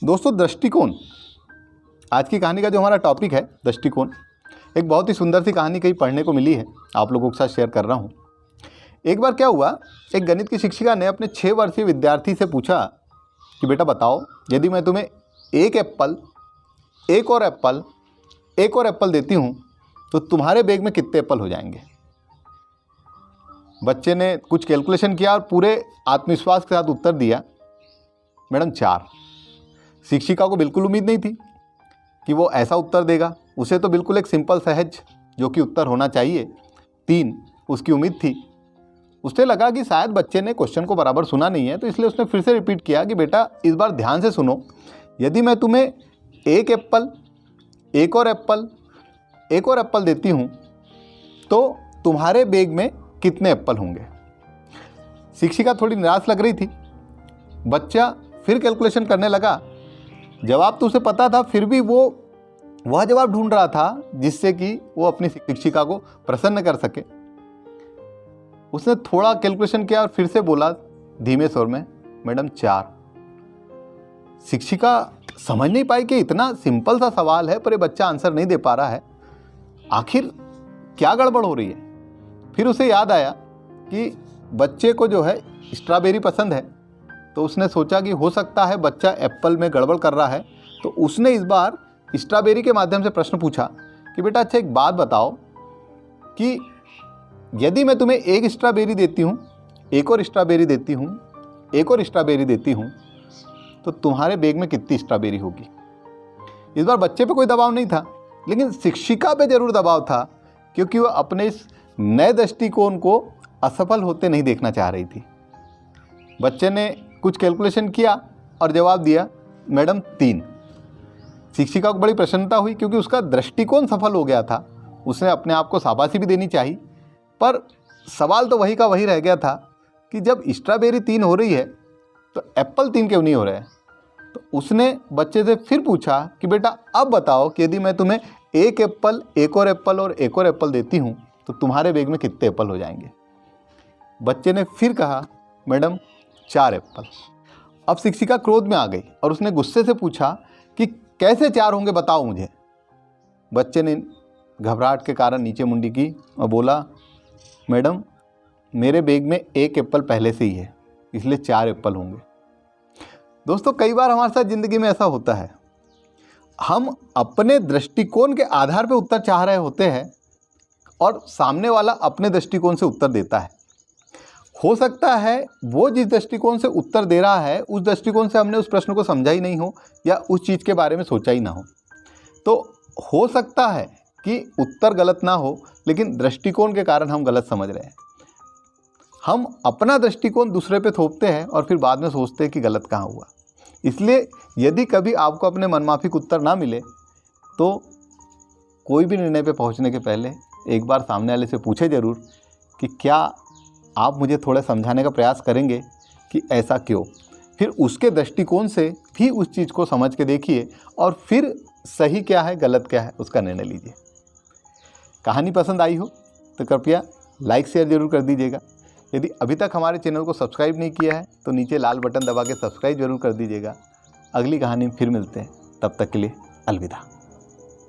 दोस्तों, दृष्टिकोण आज की कहानी का जो हमारा टॉपिक है, दृष्टिकोण। एक बहुत ही सुंदर सी कहानी कहीं पढ़ने को मिली है, आप लोगों के साथ शेयर कर रहा हूँ। एक बार क्या हुआ, एक गणित की शिक्षिका ने अपने 6 वर्षीय विद्यार्थी से पूछा कि बेटा बताओ, यदि मैं तुम्हें एक एप्पल, एक और एप्पल देती हूँ तो तुम्हारे बैग में कितने एप्पल हो जाएंगे। बच्चे ने कुछ कैलकुलेशन किया और पूरे आत्मविश्वास के साथ उत्तर दिया, मैडम 4। शिक्षिका को बिल्कुल उम्मीद नहीं थी कि वो ऐसा उत्तर देगा। उसे तो बिल्कुल एक सिंपल सहज जो कि उत्तर होना चाहिए 3 उसकी उम्मीद थी। उसे लगा कि शायद बच्चे ने क्वेश्चन को बराबर सुना नहीं है, तो इसलिए उसने फिर से रिपीट किया कि बेटा इस बार ध्यान से सुनो, यदि मैं तुम्हें एक एप्पल, एक और एप्पल देती हूँ तो तुम्हारे बैग में कितने एप्पल होंगे। शिक्षिका थोड़ी निराश लग रही थी। बच्चा फिर कैलकुलेशन करने लगा। जवाब तो उसे पता था, फिर भी वो वह जवाब ढूंढ रहा था जिससे कि वो अपनी शिक्षिका को प्रसन्न कर सके। उसने थोड़ा कैलकुलेशन किया और फिर से बोला धीमे स्वर में, मैडम 4। शिक्षिका समझ नहीं पाई कि इतना सिंपल सा सवाल है पर ये बच्चा आंसर नहीं दे पा रहा है, आखिर क्या गड़बड़ हो रही है। फिर उसे याद आया कि बच्चे को जो है स्ट्रॉबेरी पसंद है, तो उसने सोचा कि हो सकता है बच्चा एप्पल में गड़बड़ कर रहा है। तो उसने इस बार स्ट्रॉबेरी के माध्यम से प्रश्न पूछा कि बेटा अच्छा एक बात बताओ कि यदि मैं तुम्हें एक स्ट्रॉबेरी देती हूँ, एक और स्ट्रॉबेरी देती हूँ, एक और स्ट्रॉबेरी देती हूँ तो तुम्हारे बैग में कितनी स्ट्रॉबेरी होगी। इस बार बच्चे पे कोई दबाव नहीं था, लेकिन शिक्षिका पे जरूर दबाव था, क्योंकि वह अपने इस नए दृष्टिकोण को असफल होते नहीं देखना चाह रही थी। बच्चे ने कुछ कैलकुलेशन किया और जवाब दिया, मैडम 3। शिक्षिका को बड़ी प्रसन्नता हुई क्योंकि उसका दृष्टिकोण सफल हो गया था। उसने अपने आप को शाबाशी भी देनी चाहिए, पर सवाल तो वही का वही रह गया था कि जब स्ट्रॉबेरी 3 हो रही है तो एप्पल 3 क्यों नहीं हो रहे हैं। तो उसने बच्चे से फिर पूछा कि बेटा अब बताओ कि यदि मैं तुम्हें एक एप्पल, एक और एप्पल देती हूँ तो तुम्हारे बैग में कितने एप्पल हो जाएंगे। बच्चे ने फिर कहा, मैडम 4 एप्पल। अब शिक्षिका क्रोध में आ गई और उसने गुस्से से पूछा कि कैसे 4 होंगे, बताओ मुझे। बच्चे ने घबराहट के कारण नीचे मुंडी की और बोला, मैडम मेरे बैग में एक एप्पल पहले से ही है, इसलिए 4 एप्पल होंगे। दोस्तों, कई बार हमारे साथ ज़िंदगी में ऐसा होता है, हम अपने दृष्टिकोण के आधार पर उत्तर चाह रहे होते हैं और सामने वाला अपने दृष्टिकोण से उत्तर देता है। हो सकता है वो जिस दृष्टिकोण से उत्तर दे रहा है उस दृष्टिकोण से हमने उस प्रश्न को समझा ही नहीं हो या उस चीज़ के बारे में सोचा ही ना हो। तो हो सकता है कि उत्तर गलत ना हो, लेकिन दृष्टिकोण के कारण हम गलत समझ रहे हैं। हम अपना दृष्टिकोण दूसरे पे थोपते हैं और फिर बाद में सोचते हैं कि गलत कहाँ हुआ। इसलिए यदि कभी आपको अपने मनमाफिक उत्तर ना मिले तो कोई भी निर्णय पे पहुंचने के पहले एक बार सामने वाले से पूछे ज़रूर कि क्या आप मुझे थोड़ा समझाने का प्रयास करेंगे कि ऐसा क्यों। फिर उसके दृष्टिकोण से भी उस चीज़ को समझ के देखिए और फिर सही क्या है गलत क्या है उसका निर्णय लीजिए। कहानी पसंद आई हो तो कृपया लाइक शेयर ज़रूर कर दीजिएगा। यदि अभी तक हमारे चैनल को सब्सक्राइब नहीं किया है तो नीचे लाल बटन दबा के सब्सक्राइब जरूर कर दीजिएगा। अगली कहानी में फिर मिलते हैं, तब तक के लिए अलविदा।